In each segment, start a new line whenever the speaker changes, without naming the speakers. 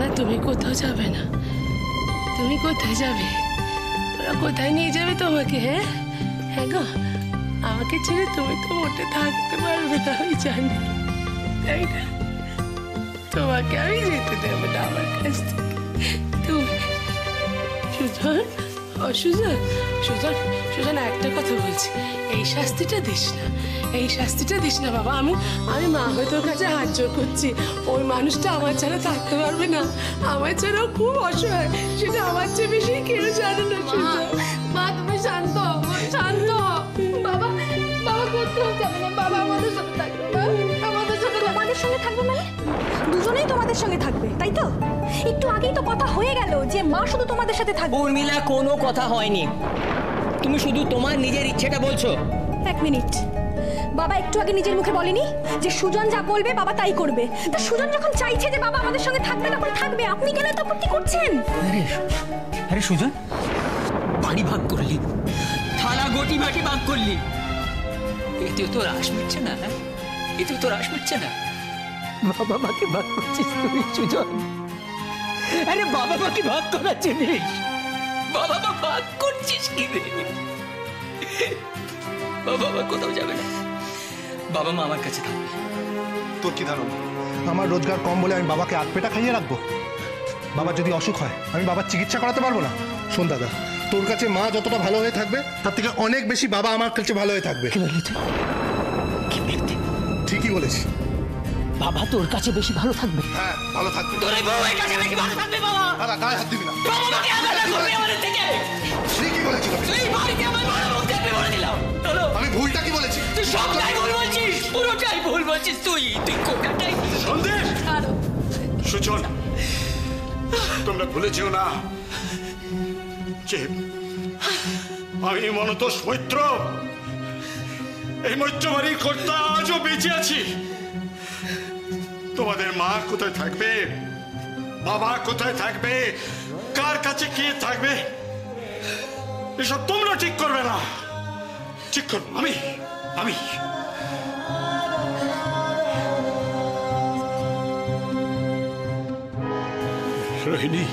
না, তুমি কোথাও যাবে না। তুমি কোথায় যাবে? ওরা কোথায় নিয়ে যাবে তোমাকে? হ্যাঁ হ্যাঁ গো, আমাকে ছেড়ে তুমি তো মোটে থাকতে পারবে না, আমি জানি, তাই না? তোমাকে আমি যেতে দেবো না আমার কাছ থেকে। তুমি সুজন, ও সুজন, সুজন, সুজন, একটা কথা বলছি, এই শাস্তিটা দিস না, এই শাস্তিটা দিস না বাবা। আমি মা হয়ে তোর কাছে হাত জোর করছি। ওই মানুষটা আমার ছাড়া থাকতে পারবে না, আমার ছাড়াও খুব অসহায়, সেটা আমার চেয়ে বেশি কেউ জানে না। সুজন,
মা তুমি শান্ত, শান্ত। বাবা, বাবা কোথাও যাবে না, বাবা আমাদের সাথে থাকবে। আমাদের সাথে,
তোমাদের সঙ্গে থাকবে মানে? দুজনেই তোমাদের সঙ্গে থাকবে, তাই তো? একটু আগেই তো কথা হয়ে গেল যে মা শুধু তোমাদের সাথে থাকবে।
উর্মিলা, কোনো কথা হয়নি, তুমি শুধু তোমার নিজের ইচ্ছেটা বলছো।
এক মিনিট, বাবা একটু আগে নিজের মুখে বলেনি যে সুজন যা বলবে বাবা তাই করবে? তা সুজন যখন চাইছে যে বাবা আমাদের সঙ্গে থাকবে, তখন থাকবে, আপনি কেন এত আপত্তি করছেন?
আরে সুজন, বাড়ি ভাগ করলি, থালা গটি মাটি ভাগ করলি, এতেও তো রাশ মিটছে না। এতেও তো রাশ মিটছে না। বাবা মাকে ভাগ করছিস তুই সুজন? আরে বাবা মাকে ভাগ করার জিনিস, বাবা মা ভাগ করছিস কি রে? বাবা মা কোথাও যাবে না, বাবা মা আমার কাছে থাকবে।
তোর কি ধারণা আমার রোজগার কম বলে আমি বাবাকে আধ পেটা খাইয়ে রাখবো? বাবার যদি অসুখ হয় আমি বাবার চিকিৎসা করাতে পারবো না? শোন দাদা, তোর কাছে মা যতটা ভালো হয়ে থাকবে তার থেকে অনেক বেশি বাবা আমার কাছে ভালো হয়ে থাকবে।
কি বললি তুই? কি বললি?
ঠিকই বলেছি,
বাবা তোর কাছে বেশি ভালো থাকবে।
হ্যাঁ ভালো থাকবে।
তোর এই বউয়ের কাছে বেশি ভালো থাকবে বাবা।
দাদা গায়ে হাত দিবি না।
বাবা মাকে আলাদা করবি আমাদের থেকে।
ঠিকই বলেছি তুমি।
এই বাড়িতে আমার বড় মুখ দেখবে বলে দিলাম। চলো।
আমি ভুলটা কি বলেছি?
তুই সবটাই ভুল বলছিস, পুরোটাই ভুল বলছিস তুই। তুই কোটাটাই
সন্দেশ। সুজন, তোমরা ভুলে যেও না যে আমি মনতোষ মৈত্র, এই মৈত্র বাড়ির কর্তা, আজও বেঁচে আছি। তোমাদের মা কোথায় থাকবে, বাবা কোথায় থাকবে, কার কাছে কে থাকবে, এসব তোমরা ঠিক করবে না, ঠিক করবো আমি। রোহিণী,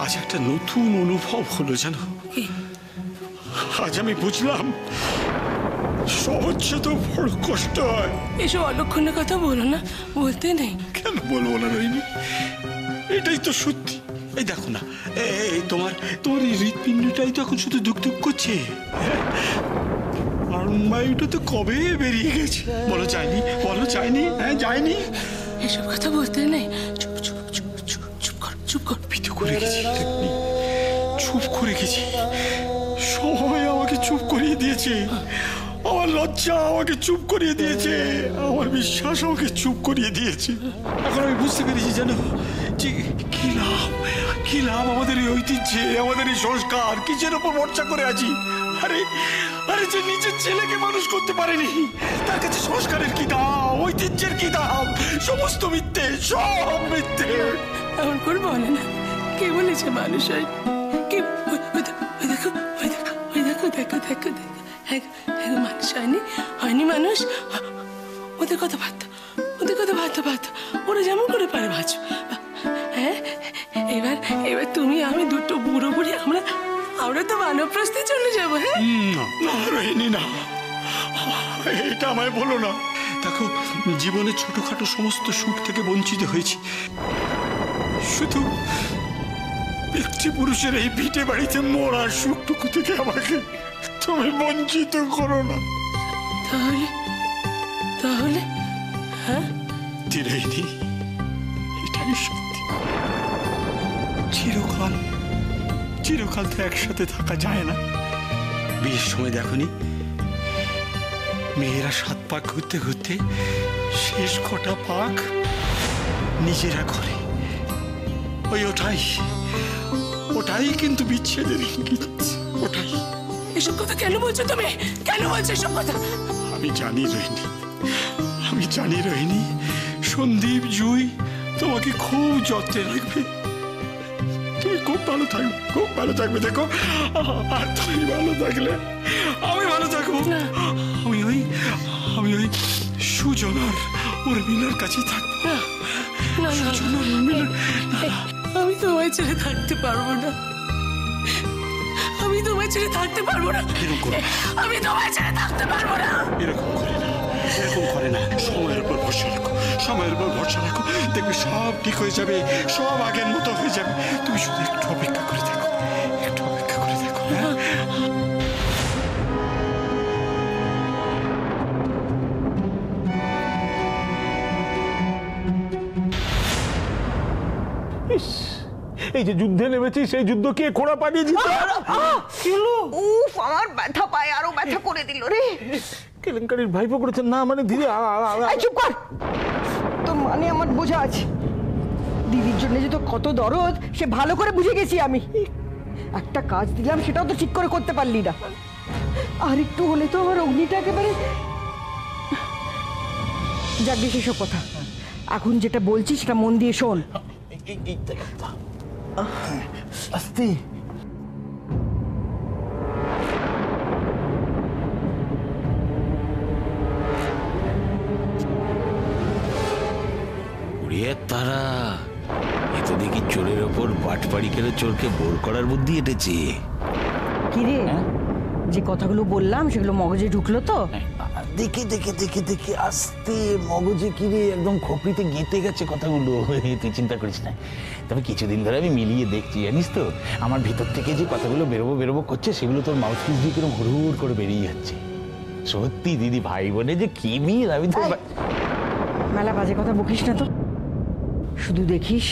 আজ একটা নতুন অনুভব হলো জানো। আজ আমি বুঝলাম সহজে তো বড় কষ্ট হয়।
এসব অলক্ষণের কথা বলো না, বলতে নেই।
কেন বলবো না রোহিণী, এটাই তো সত্যি। এই দেখো না, এই তোমার এই হৃৎপিণ্ডটাই তো এখন শুধু দুঃখ দুঃখ করছে। বায়ুটা তো কবে বেরিয়ে গেছে। বলো যায়নি, বলো যায়নি? হ্যাঁ যায়নি।
এসব কথা বলতে নেই। চুপ চুপ চুপ চুপ চুপ কর, চুপ কর।
পিছু করে গেছি, চুপ করে গেছি। সময় আমাকে চুপ করিয়ে দিয়েছে, আমার লজ্জা আমাকে চুপ করিয়ে দিয়েছে, আমার বিশ্বাস আমাকে চুপ করিয়ে দিয়েছে। এখন আমি বুঝতে পেরেছি জানো যে কি লাভ আমাদের এই ঐতিহ্যে, আমাদের এই সংস্কার, কিসের ওপর ভরসা করে আছি। আরে যে নিজের ছেলেকে মানুষ করতে পারেনি, তার কাছে সংস্কারের কি দাম, ঐতিহ্যের কি দাম? সমস্ত মিথ্যে, সব মিথ্যে।
এমন করে বলে না, কে বলেছে মানুষ হয়? কে? দেখো, দেখো দেখো দেখো দেখো, মানুষ হয়নি, হয়নি মানুষ। ওদের কথা ভাবতো, ওদের কথা ভাবতো, ওরা যেমন করে পারে বাঁচো। হ্যাঁ, এবার তুমি আমি দুটো বুড়ো বুড়ি আমরা তো বানপ্রস্থে চলে যাবো। হ্যাঁ
না রোহিণী, না, এটা আমায় বলো না। দেখো, জীবনে ছোটখাটো সমস্ত সুখ থেকে বঞ্চিত হয়েছি, শুধু ব্যক্তি পুরুষের এই ভিটে বাড়িতে মরার সুখটুকু থেকে আমাকে তুমি বঞ্চিত করো না।
তাহলে হ্যাঁ
রোহিণী, এটাই সত্যি। চিরকাল তো একসাথে থাকা যায় না। বিয়ের সময় দেখনি, মেয়েরা 7 পাক ঘুরতে ঘুরতে শেষ কটা পাক নিজেরা করে। ওটাই কিন্তু বিচ্ছেদের ইঙ্গিত। ওটাই।
এসব কথা কেন বলছো তুমি? কেন বলছো এসব কথা?
আমি জানি রোহিণী, সন্দীপ জুই তোমাকে খুব যত্নে রাখবে। তুমি খুব ভালো থাকবে। দেখো, আর তুমি ভালো থাকলে আমি ভালো থাকবো। আমি ওই সুজনার উর্মিলার কাছেই থাকবো।
না না না,
সুজন আর উর্মিলা,
আমি তোমায় ছেড়ে থাকতে পারবো না, আমি তোমায় ছেড়ে থাকতে পারবো না,
এরকম করো না,
আমি তোমায় ছেড়ে থাকতে পারবো না।
এরকম করে না, এরকম করে না। সময়ের উপর ভরসা রাখো, সময়ের উপর ভরসা রাখো, দেখবে সব ঠিক হয়ে যাবে, সব আগের মতো হয়ে যাবে। তুমি শুধু একটু অপেক্ষা করে থাকো, একটু অপেক্ষা করে থাকো। হ্যাঁ?
এই যে যুদ্ধে নেমেছি সেই যুদ্ধ কে খোঁড়া পাঠিয়ে দিত?
উফ, আমার ব্যথা পায় আরো ব্যথা করে দিল রে।
কেলেঙ্কারির ভাইপো করেছেন না মানে দিদি
এই চুপ কর, তোর মানে আমার বোঝা আছে। দিদির জন্য যে তো কত দরদ সে ভালো করে বুঝে গেছি আমি। একটা কাজ দিলাম সেটাও তো ঠিক করে করতে পারলি না। আর একটু হলে তো আমার অগ্নিটা একেবারে। যাকে সেসব কথা, এখন যেটা বলছি সেটা মন দিয়ে শোন।
আস্তে
উড়িয়ে তারা এ তো দেখি চোরের ওপর বাটপাড়ি করে চোরকে বোর করার বুদ্ধি এঁটেছে।
কি রে, যে কথাগুলো বললাম সেগুলো মগজে ঢুকলো তো?
দেখে দেখে দেখে দেখে আস্তে মগজে কিরে একদম খোপড়িতে গেঁথে গেছে কথাগুলো। তুই চিন্তা করিস না, তবে কিছুদিন ধরে আমি মিলিয়ে দেখছি, জানিস তো আমার ভিতর থেকে যে কথাগুলো বেরোবো বেরোবো করছে সেগুলো তোর মাউথপিস দিয়ে কিরকম হুড় করে বেরিয়ে যাচ্ছে। সত্যি দিদি ভাই বোনে যে কি মিল, আমি তো
মেলা বাজে কথা বকিস না তো। শুধু দেখিস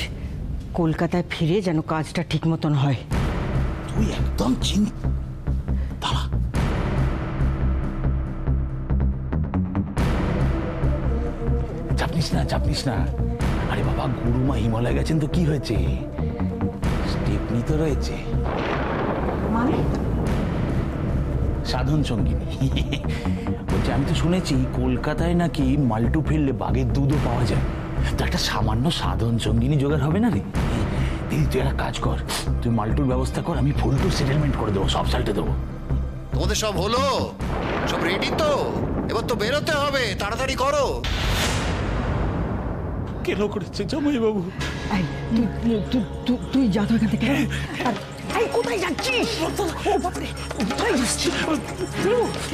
কলকাতায় ফিরে যেন কাজটা ঠিক মতন হয়।
তুই একদম দাঁড়া, চাপনিস না। আরে বাবা, গুরুমা হিমালয় গেছেন তো কি হয়েছে, স্টেপনি তো রয়েছে,
মানে
সাধন সঙ্গিনী। বলছি আমি তো শুনেছি কলকাতায় নাকি মাল্টু ফেললে বাঘের দুধও পাওয়া যায়, তো একটা সামান্য সাধন সঙ্গিনী জোগাড় হবে না রে? দিদি তুই একটা কাজ কর, তুই মাল্টুর ব্যবস্থা কর, আমি ফুলটুর সেটেলমেন্ট করে দেবো, সব সাইটে দেবো।
তোমাদের সব হলো, সব রেডি তো? এবার তো বেরোতে হবে, তাড়াতাড়ি করো।
কেন করেছে জামাই বাবু?
তুই যা তো এখান থেকে। আর এই কোথায় যাচ্ছিস? ও বাপরে, কোথায় যাচ্ছিস?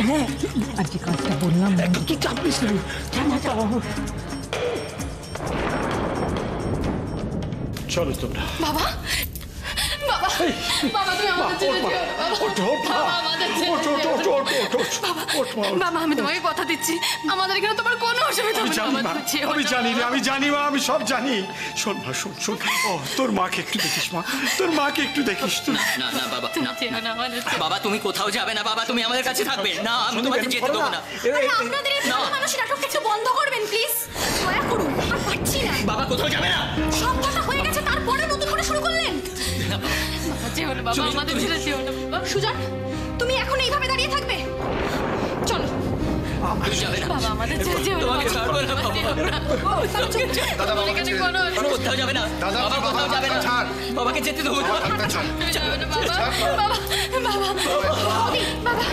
হ্যাঁ, আর যে কাজটা বললাম
কি চাপিস না।
চলো তোমরা।
বাবা বাবা বাবা, তুমি আমাদের ছেড়ে যেও না, বাবা। বাবা, আমাদের ছেড়ে যেও না। বাবা, আমি তোমাকে কথা দিচ্ছি, আমাদের এখানে তোমার কোনো অসুবিধা হবে না। আমাদের যেও না।
আমি জানি রে, আমি জানি মা, আমি সব জানি। শোন মা, শোন। ও তোর মাকে একটু দেখিস মা, তোর মাকে একটু দেখিস তুই।
না না বাবা, না
যেও না, আমাদের ছেড়ে।
বাবা তুমি কোথাও যাবে না বাবা, তুমি আমাদের কাছে থাকবে। না আমি তোমাকে যেতে দেবো না।
আরে আপনাদের এই মানুষের নাটকটা একটু বন্ধ করবেন প্লিজ, দয়া করুন, আর পারছি না।
বাবা কোথাও যাবে না।
সব কথা হয়ে গেছে, তারপরে নতুন করে শুরু করলেন।
বাবা যেও না, বাবা আমাদের ছেড়ে যেও না, বাবা।
সুজন, তুমি এখন এইভাবে দাঁড়িয়ে থাকবে? চলো।
তুমি যাবে না
বাবা, আমাদের ছেড়ে যেও না,
তোমাকে
বাবা।
ছাড়বো না বাবা।
দাদা,
আমাদের এখানে কোনো অসুবিধা
কোথাও যাবে না
দাদা,
বাবা, কোথাও
বাবা,
যাবে না।
ছাড়।
বাবাকে যেতে দেবো না।
হাতটা ছাড়।
যাবে না, বাবা। বাবা বাবা বাবা।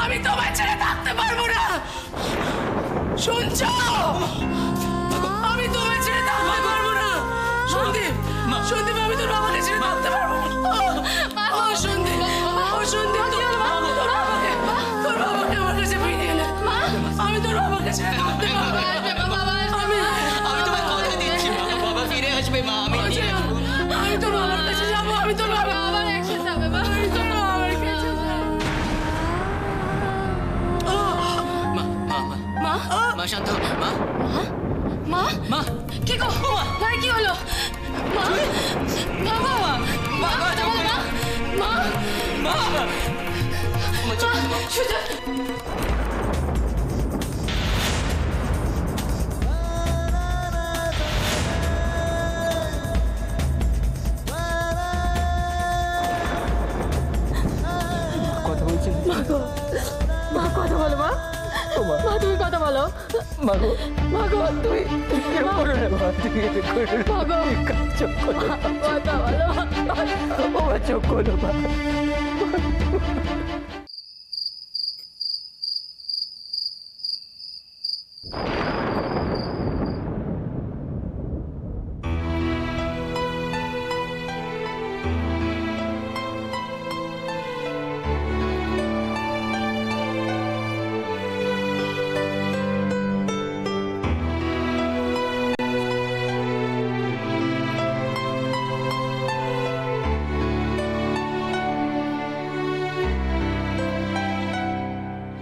আমি তোমায় ছেড়ে থাকতে পারবো না, শুনছো? আমি তোমায় ছেড়ে থাকতে পারবো না। সন্দীপ, সন্দীপ, আমি তোর বাবাকে ছেড়ে থাকতে পারবো না। ও সন্দীপ, ও সন্দীপ, তোর বাবাকে আমার কাছে ফিরিয়ে এনে। আমি তোর বাবাকে ছেড়ে থাকতে পারবো না।
আমি তোমায় কথা দিচ্ছি মা, বাবা ফিরে আসবে মা, আমি নিয়ে আসবো।
আমি তোর বাবার কাছে যাবো, আমি তোর বাবা
আবার একসাথে যাবে, বাবা।
আমি তোর বাবার কাছে যাবো।
মা মা শান্ত হও, মা
মা
মা
কি গো, ভাই কি হলো? মা বাবা, মা কথা বলো, মা মা
মা
সুজন।
কথা বলছি। মা কথা বলো, মা।
কথা বলো।
মাগো
মাগো তুমি
এরকম করো না মা, তুমি এরকম করো না।
মাগো
চুপ করো
কথা বলো।
ও মা, চুপ করো মা।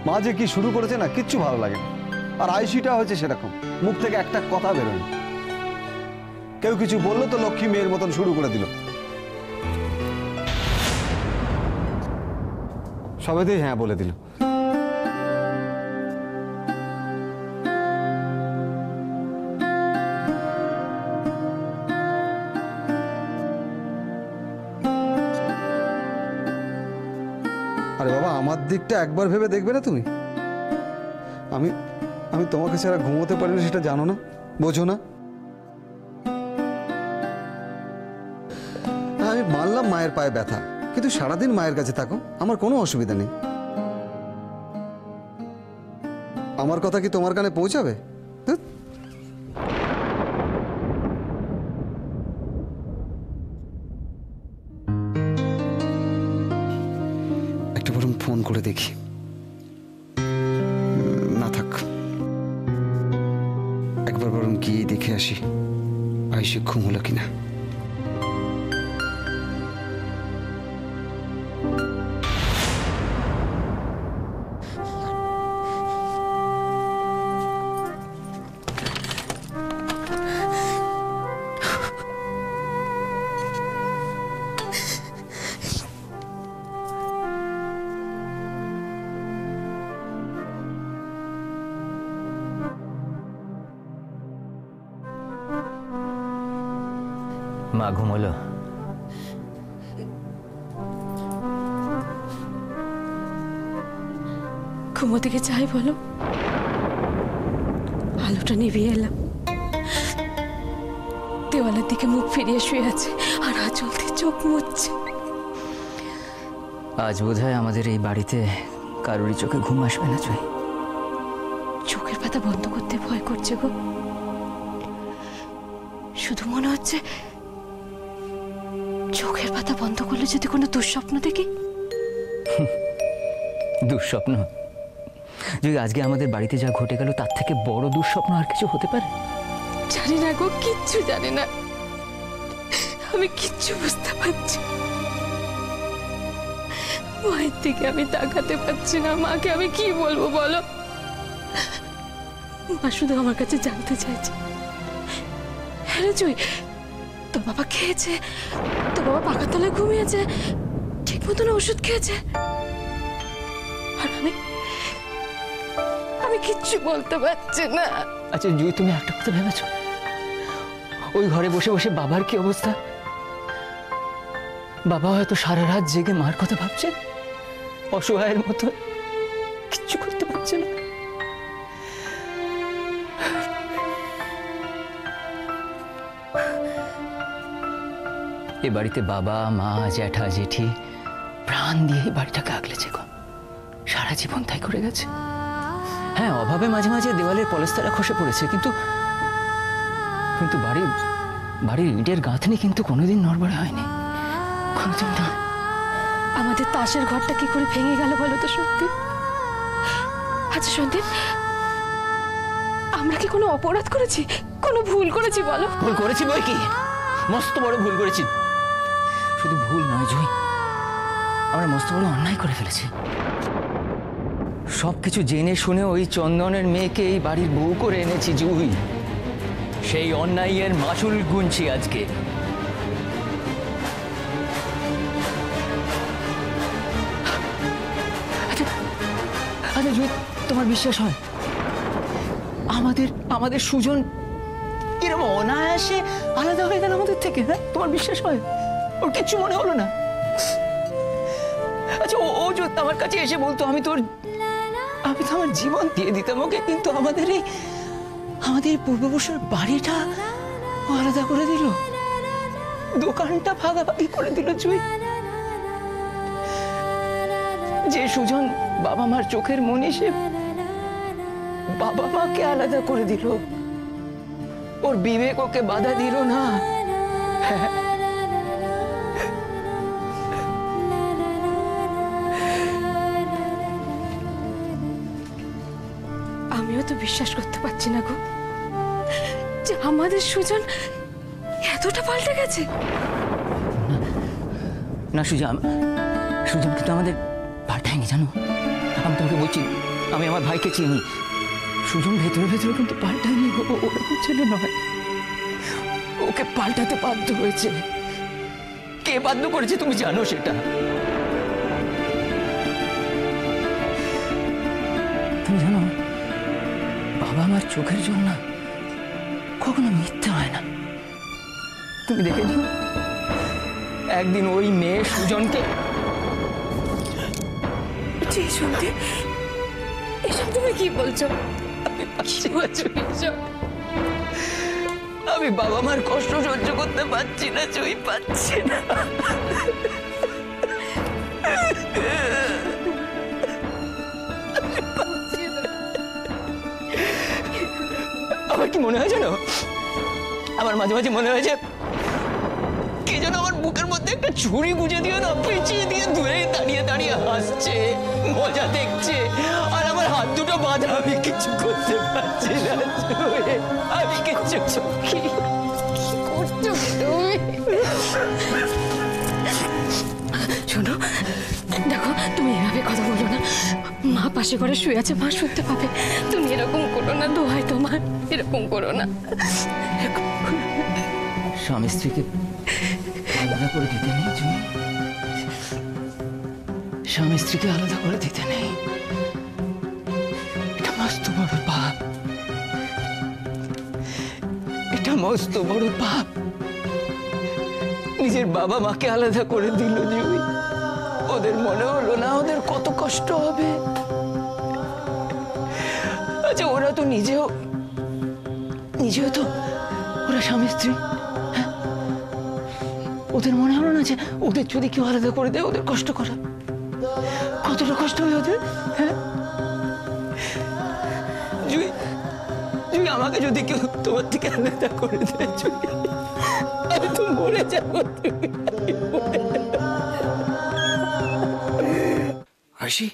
মা যে কি শুরু করেছে না, কিচ্ছু ভালো লাগে না। আর আইসিটা হয়েছে সেরকম, মুখ থেকে একটা কথা বেরোয় না। কেউ কিছু বললো তো লক্ষ্মী মেয়ের মতন শুরু করে দিল। সবাইতেই হ্যাঁ বলে দিল। আরে বাবা, আমার দিকটা একবার ভেবে দেখবে না তুমি? আমি আমি তোমাকে ছাড়া ঘুমোতে পারি না, সেটা জানো না, বোঝো না? আমি মানলাম মায়ের পায়ে ব্যথা, কিন্তু সারাদিন মায়ের কাছে থাকো, আমার কোনো অসুবিধা নেই। আমার কথা কি তোমার কানে পৌঁছাবে? একটা বরং ফোন করে দেখি। না থাক, একবার বরং গিয়ে দেখে আসি আইসে ঘুম হলো কিনা।
মা ঘুমোলো?
ঘুমোতে গিয়ে চাই বলো, আলোটা নিভিয়ে এলাম, দেওয়ালের দিকে মুখ ফিরিয়ে শুয়ে আছে আর আঁচল দিয়ে চোখ মুছছে।
আজ বোধহয় আমাদের এই বাড়িতে কারোরই চোখে ঘুম আসবে না। জয়,
চোখের পাতা বন্ধ করতে ভয় করছে গো। শুধু মনে হচ্ছে চোখের পাতা বন্ধ করলে যদি কোনো দুঃস্বপ্ন দেখি।
দুঃস্বপ্ন? যদি আজকে আমাদের বাড়িতে যা ঘটে গেল তার থেকে বড় দুঃস্বপ্ন আর কিছু হতে পারে?
জানি না গো, কিচ্ছু জানি না, আমি কিচ্ছু বুঝতে পারছি। মায়ের দিকে আমি তাকাতে পারছি না। মাকে আমি কি বলবো বলো? মা শুধু আমার কাছে জানতে চাইছে, হ্যাঁ জয়, তোর বাবা খেয়েছে, তোর বাবা পাকা তলায় ঘুমিয়েছে, ঠিক মতন ওষুধ খেয়েছে। আর আমি কিচ্ছু বলতে পারছি না।
আচ্ছা জুই, তুমি একটা কথা ভেবেছ? ওই ঘরে বসে বসে বাবার কি অবস্থা? বাবা হয়তো সারা রাত জেগে মার কথা ভাবছে, অসহায়ের মতো, কিচ্ছু করতে পারছে না। এ বাড়িতে বাবা মা জ্যাঠা জেঠি প্রাণ দিয়ে এই বাড়িটাকে আগলেছে গো, সারা জীবন তাই করে গেছে। হ্যাঁ, অভাবে মাঝে মাঝে দেওয়ালের পলেস্তারা খসে পড়েছে, কিন্তু কিন্তু বাড়ির ইটের গাঁথনি কিন্তু কোনোদিন নড়বড়ে হয়নি, কোনোদিন না।
আমাদের তাসের ঘরটা কি করে ভেঙে গেল বলো তো সত্যি? আচ্ছা সন্দীপ, আমরা কি কোনো অপরাধ করেছি, কোনো ভুল করেছি বলো?
ভুল করেছি বই কি, মস্ত বড় ভুল করেছি। শুধু ভুল নয় জুই, আমরা মস্ত বড় অন্যায় করে ফেলেছি। সবকিছু জেনে শুনে ওই চন্দনের মেয়েকে এই বাড়ির বউ করে এনেছি জুই। সেই অন্যায়ের মাসুল গুনছি আজকে। আচ্ছা জুই, তোমার বিশ্বাস হয় আমাদের সুজন এরকম অনায়াসে আলাদা হয়ে গেল আমাদের থেকে? হ্যাঁ, তোমার বিশ্বাস হয়? ওর কিচ্ছু মনে হলো না? আচ্ছা ও যদি আমার কাছে এসে বলতো আমি তো আমার জীবন দিয়ে দিতাম ওকে, কিন্তু আমাদের এই পূর্বপুরুষের বাড়িটা আলাদা করে দিল, দোকানটা ভাগাভাগি করে দিল জুই। যে সুজন বাবা মার চোখের মনি, সে বাবা মাকে আলাদা করে দিল। ওর বিবেক ওকে বাধা দিল না।
আমিও তো বিশ্বাস করতে পারছি না গো যে আমাদের সুজন এতটা পাল্টে গেছে।
না সুজন কিন্তু আমাদের পাল্টায়নি, জানো। আমি তোমাকে বলছি, আমি আমার ভাইকে চিনি। সুজন ভেতরে ভেতরে কিন্তু পাল্টায়নি, ওরকম ছেলে নয়। ওকে পাল্টাতে বাধ্য হয়েছে। কে বাধ্য করেছে তুমি জানো সেটা? তুমি জানো, বাবা আমার চোখের জল না কখনো মিথ্যে হয় না। তুমি দেখেছো একদিন ওই মেয়ে সুজনকে
শুনতে, এসব তুমি কি বলছো?
আমি বাবা মার কষ্ট সহ্য করতে পারছি না, জুই, পাচ্ছি না। আমার কি মনে হয় জানো, আমার মাঝে মাঝে মনে হয় যে কে যেন আমার বুকের মধ্যে একটা ছুরি গুঁজে দিয়ে না পেঁচিয়ে দিয়ে দূরে দাঁড়িয়ে দাঁড়িয়ে হাসছে, মজা দেখছে, আর আমার হাত দুটো বাঁধা। আমি কিছু করতে পারছি না, আমি কিছু কি করছো তুমি?
শোনো, দেখো, তুমি এভাবে কথা বলো না। মা পাশে করে শুয়ে আছে, মা শুনতে পাবে। তুমি এরকম করো না, দোহাই তোমার, এরকম করো না।
স্বামী স্ত্রীকে আলাদা করে দিতে নেই জুই, স্বামী স্ত্রীকে আলাদা করে দিতে নেই। এটা মস্ত বড় পাপ, এটা মস্ত বড় পাপ। নিজের বাবা মাকে আলাদা করে দিল জুই। ওদের মনে হলো না ওদের কত কষ্ট হবে। আচ্ছা, ওরা তো নিজেও তো ওরা স্বামী স্ত্রী। ওদের মনে হলো না যে ওদের যদি কেউ আলাদা করে দেয় ওদের কষ্ট করা, কতটা কষ্ট হয় ওদের? হ্যাঁ জুই, আমাকে যদি কেউ তোমার থেকে আলাদা করে দেয় জুই, আমি তো মরে যাবো।
আয়শি,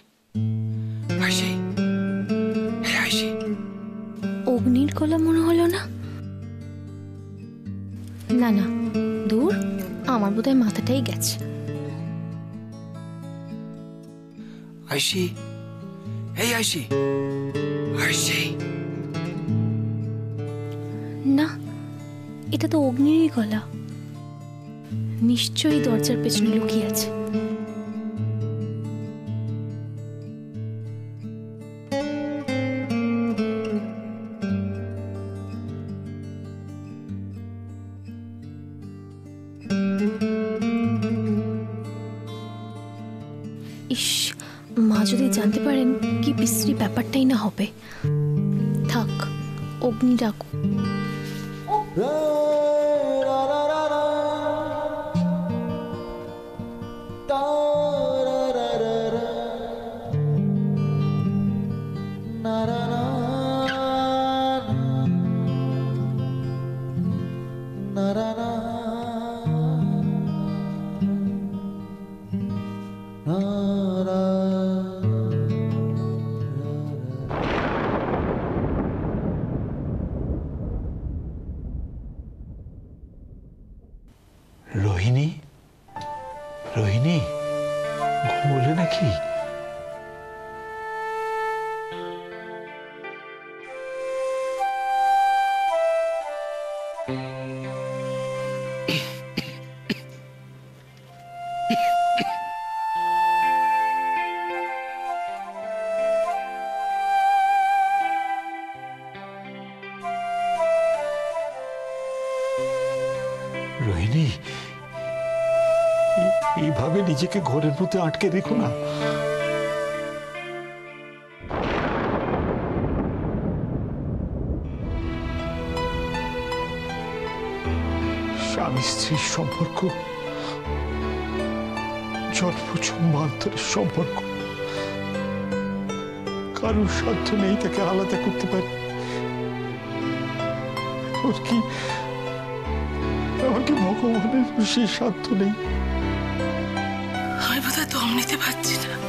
আয়শি, হ্যাঁ আয়শি।
অগ্নির গলা মনে হলো না? না না, দূর, আমার বোধহয় মাথাটাই গেছে।
আয়শি, এই আয়শি, আয়শি।
না, এটা তো অগ্নিরই গলা। নিশ্চয়ই দরজার পেছনে লুকিয়ে আছে। ইস, মা যদি জানতে পারেন কি বিশ্রী ব্যাপারটাই না হবে। থাক, অগ্নি ডাকো।
রোহিণী, রোহিণী, ঘুমোলে নাকি? রোহিণী, এইভাবে নিজেকে ঘরের মধ্যে আটকে রেখো না। স্বামী স্ত্রীর সম্পর্ক জন্মজন্মান্তরের সম্পর্ক। কারোর সাধ্য নেই তাকে আলাদা করতে পারে। এমনকি ভগবানের সেই সাধ্য নেই।
আমি বোধহয় দম নিতে পারছি না।